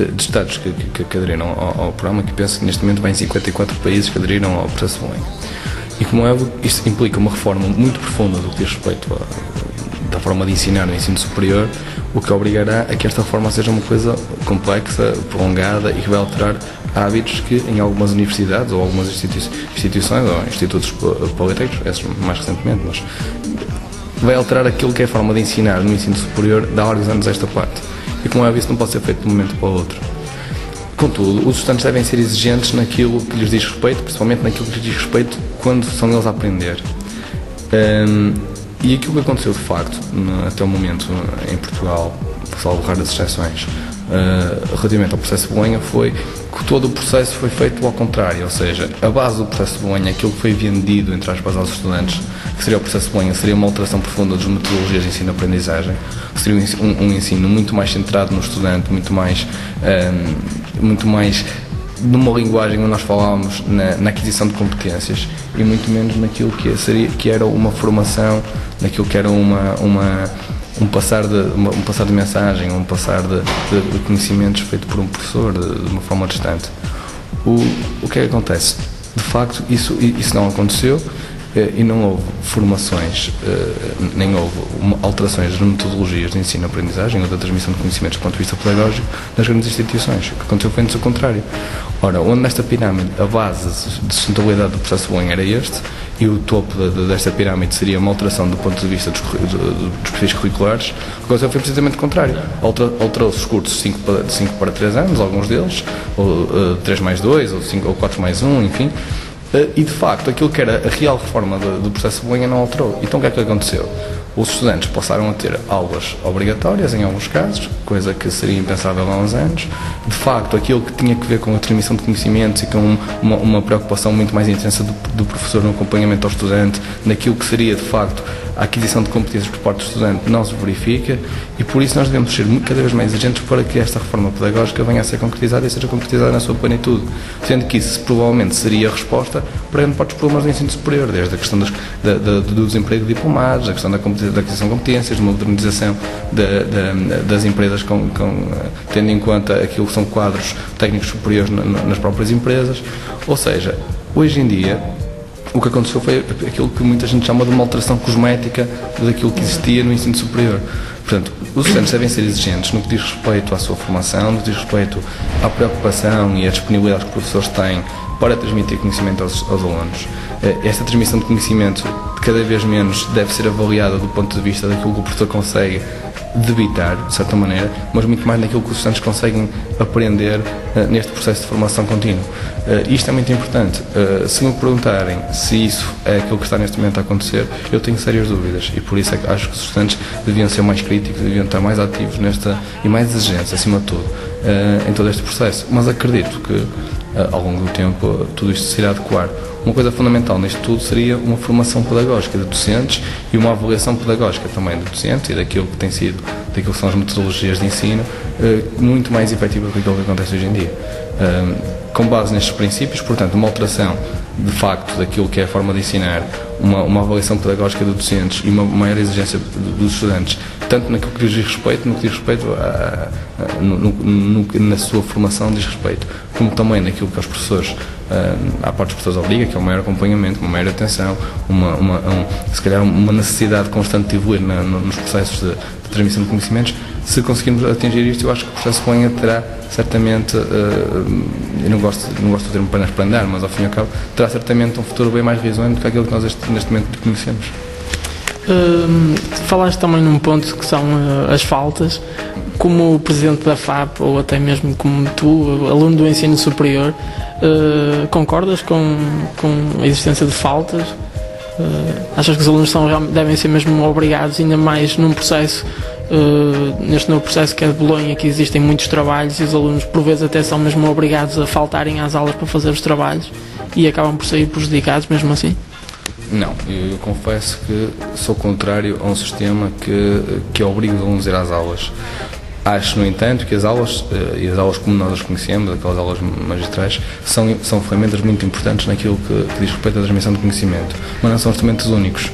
de Estados que aderiram ao programa, que penso que neste momento vai em 54 países que aderiram ao processo de Bolonha. E como é óbvio, isto implica uma reforma muito profunda do que diz respeito da forma de ensinar no ensino superior, o que obrigará a que esta reforma seja uma coisa complexa, prolongada e que vai alterar hábitos que em algumas universidades ou algumas instituições ou institutos politécnicos, esses mais recentemente, mas vai alterar aquilo que é a forma de ensinar no ensino superior de há vários anos esta parte. E como é óbvio, isso não pode ser feito de um momento para o outro. Contudo, os estudantes devem ser exigentes naquilo que lhes diz respeito, principalmente naquilo que lhes diz respeito quando são eles a aprender. E aquilo que aconteceu de facto, até o momento em Portugal, salvo raras exceções, relativamente ao processo de Bolonha, foi que todo o processo foi feito ao contrário, ou seja, a base do processo de Bolonha, aquilo que foi vendido, entre aspas, aos estudantes, que seria o processo de Bolonha, seria uma alteração profunda das metodologias de ensino-aprendizagem, que seria um ensino muito mais centrado no estudante, muito mais numa linguagem onde nós falávamos na aquisição de competências e muito menos naquilo que era uma formação, naquilo que era um passar de mensagem, um passar de conhecimentos feito por um professor de uma forma distante. O que é que acontece? De facto, isso não aconteceu e não houve formações, nem houve alterações nas metodologias de ensino-aprendizagem ou da transmissão de conhecimentos do ponto de vista pedagógico nas grandes instituições. O que aconteceu foi o contrário. Ora, onde nesta pirâmide a base de sustentabilidade do processo de Bolonha era este, e o topo desta pirâmide seria uma alteração do ponto de vista dos perfis curriculares, o que aconteceu foi precisamente o contrário. Alterou-se os cursos de 5 para 3 anos, alguns deles, ou 3 mais 2, ou 4 mais 1, enfim. E de facto, aquilo que era a real reforma do processo de Bolonha não alterou. Então o que é que aconteceu? Os estudantes passaram a ter aulas obrigatórias em alguns casos, coisa que seria impensável há uns anos. De facto, aquilo que tinha que ver com a transmissão de conhecimentos e com uma preocupação muito mais intensa do professor no acompanhamento ao estudante, naquilo que seria de facto a aquisição de competências por parte do estudante, não se verifica, e por isso nós devemos ser cada vez mais exigentes para que esta reforma pedagógica venha a ser concretizada e seja concretizada na sua plenitude, sendo que isso provavelmente seria a resposta para grande parte dos problemas do ensino superior, desde a questão do desemprego de diplomados, a questão da aquisição de competências, de uma modernização das empresas tendo em conta aquilo que são quadros técnicos superiores nas próprias empresas. Ou seja, hoje em dia o que aconteceu foi aquilo que muita gente chama de uma alteração cosmética daquilo que existia no ensino superior. Portanto, os estudantes devem ser exigentes no que diz respeito à sua formação, no que diz respeito à preocupação e à disponibilidade que os professores têm para transmitir conhecimento aos alunos. Esta transmissão de conhecimento cada vez menos deve ser avaliada do ponto de vista daquilo que o professor consegue debitar, de certa maneira, mas muito mais naquilo que os estudantes conseguem aprender neste processo de formação contínua. Isto é muito importante. Se me perguntarem se isso é aquilo que está neste momento a acontecer, eu tenho sérias dúvidas e por isso é que acho que os estudantes deviam ser mais críticos, deviam estar mais ativos e mais exigentes, acima de tudo, em todo este processo. Mas acredito que ao longo do tempo tudo isto se irá adequar. Uma coisa fundamental nisto tudo seria uma formação pedagógica de docentes e uma avaliação pedagógica também de docentes e daquilo que são as metodologias de ensino, muito mais efetiva do que aquilo que acontece hoje em dia. Com base nestes princípios, portanto, uma alteração de facto daquilo que é a forma de ensinar, uma avaliação pedagógica de docentes e uma maior exigência dos estudantes, tanto naquilo que diz respeito, no que diz respeito na sua formação diz respeito, como também naquilo que os professores, à parte dos professores obriga, que é um maior acompanhamento, uma maior atenção, se calhar uma necessidade constante de evoluir nos processos de transmissão de conhecimentos. Se conseguirmos atingir isto, eu acho que o processo de Bolonha terá certamente, eu não gosto de termo apenas para andar, mas ao fim e ao cabo, terá certamente um futuro bem mais risonho do que aquilo que nós neste momento conhecemos. Falaste também num ponto que são as faltas. Como presidente da FAP, ou até mesmo como tu, aluno do ensino superior, concordas com a existência de faltas? Achas que os alunos devem ser mesmo obrigados, ainda mais num processo, neste novo processo que é de Bolonha, que existem muitos trabalhos e os alunos por vezes até são mesmo obrigados a faltarem às aulas para fazer os trabalhos e acabam por sair prejudicados mesmo assim? Não, eu confesso que sou contrário a um sistema que obriga os alunos a ir às aulas. Acho, no entanto, que as aulas, e as aulas como nós as conhecemos, aquelas aulas magistrais, são ferramentas muito importantes naquilo que diz respeito à transmissão de conhecimento, mas não são instrumentos únicos.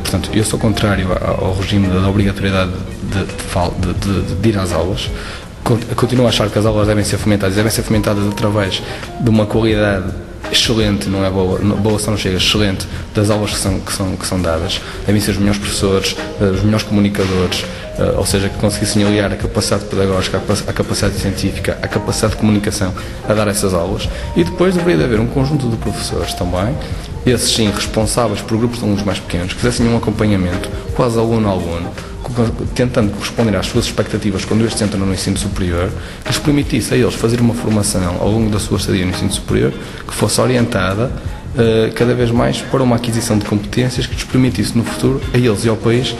Portanto, eu sou contrário ao regime da obrigatoriedade de ir às aulas. continuo a achar que as aulas devem ser fomentadas através de uma qualidade excelente, não é boa só não chega, excelente, das aulas que são dadas. Devem ser os melhores professores, os melhores comunicadores, ou seja, que conseguissem aliar a capacidade pedagógica, a capacidade científica, a capacidade de comunicação a dar essas aulas. E depois deveria haver um conjunto de professores também, esses sim responsáveis por grupos de alunos mais pequenos, que fizessem um acompanhamento quase aluno a aluno, tentando corresponder às suas expectativas quando estes entram no ensino superior, que lhes permitisse a eles fazer uma formação ao longo da sua estadia no ensino superior que fosse orientada cada vez mais para uma aquisição de competências que lhes permitisse no futuro, a eles e ao país,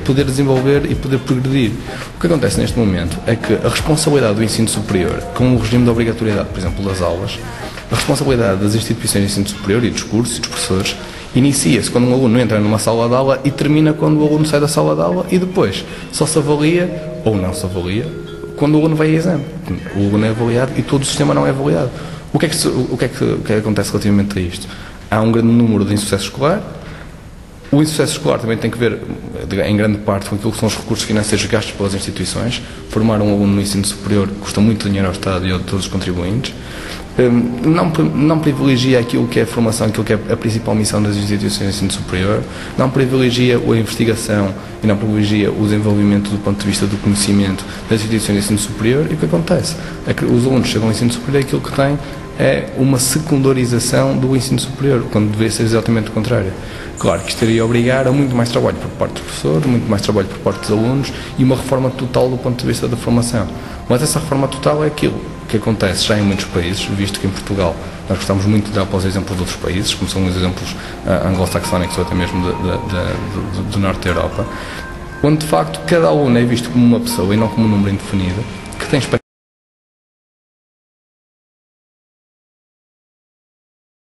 poder desenvolver e poder progredir. O que acontece neste momento é que a responsabilidade do ensino superior, com o regime de obrigatoriedade, por exemplo, das aulas, a responsabilidade das instituições de ensino superior e dos cursos e dos professores inicia-se quando um aluno entra numa sala de aula e termina quando o aluno sai da sala de aula, e depois só se avalia, ou não se avalia, quando o aluno vai a exame. O aluno é avaliado e todo o sistema não é avaliado. O que é que acontece relativamente a isto? Há um grande número de insucesso escolar. O insucesso escolar também tem que ver, em grande parte, com aquilo que são os recursos financeiros gastos pelas instituições. Formar um aluno no ensino superior custa muito dinheiro ao Estado e a todos os contribuintes. Não privilegia aquilo que é a formação, aquilo que é a principal missão das instituições de ensino superior, não privilegia a investigação e não privilegia o desenvolvimento do ponto de vista do conhecimento das instituições de ensino superior. E o que acontece é que os alunos chegam ao ensino superior e aquilo que têm é uma secundarização do ensino superior, quando deveria ser exatamente o contrário. Claro que isto iria obrigar a muito mais trabalho por parte dos professores, muito mais trabalho por parte dos alunos e uma reforma total do ponto de vista da formação. Mas essa reforma total é aquilo que acontece já em muitos países, visto que em Portugal nós gostamos muito de dar para os exemplos de outros países, como são os exemplos anglo-saxónicos ou até mesmo do norte da Europa, onde de facto cada aluno é visto como uma pessoa e não como um número indefinido, que tem expectativas